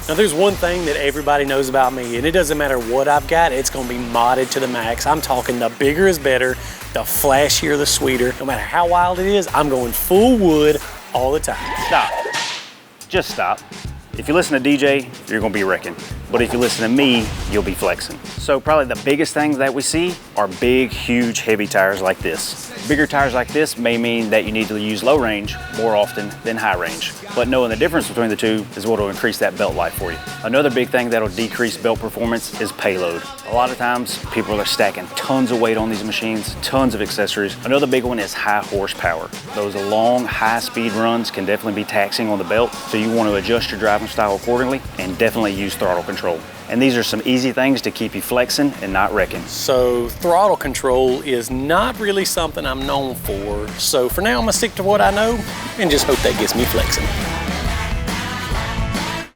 Now there's one thing that everybody knows about me, and it doesn't matter what I've got, it's gonna be modded to the max. I'm talking the bigger is better, the flashier, the sweeter. No matter how wild it is, I'm going full wood all the time. Stop. Just stop. If you listen to DJ, you're gonna be Wreckin. But if you listen to me, you'll be Flexin. So probably the biggest things that we see are big, huge, heavy tires like this. Bigger tires like this may mean that you need to use low range more often than high range. But knowing the difference between the two is what will increase that belt life for you. Another big thing that'll decrease belt performance is payload. A lot of times people are stacking tons of weight on these machines, tons of accessories. Another big one is high horsepower. Those long, high speed runs can definitely be taxing on the belt, so you want to adjust your driving style accordingly and definitely use throttle control. And these are some easy things to keep you flexing and not wrecking. So throttle control is not really something I'm known for. So for now, I'm gonna stick to what I know and just hope that gets me flexing.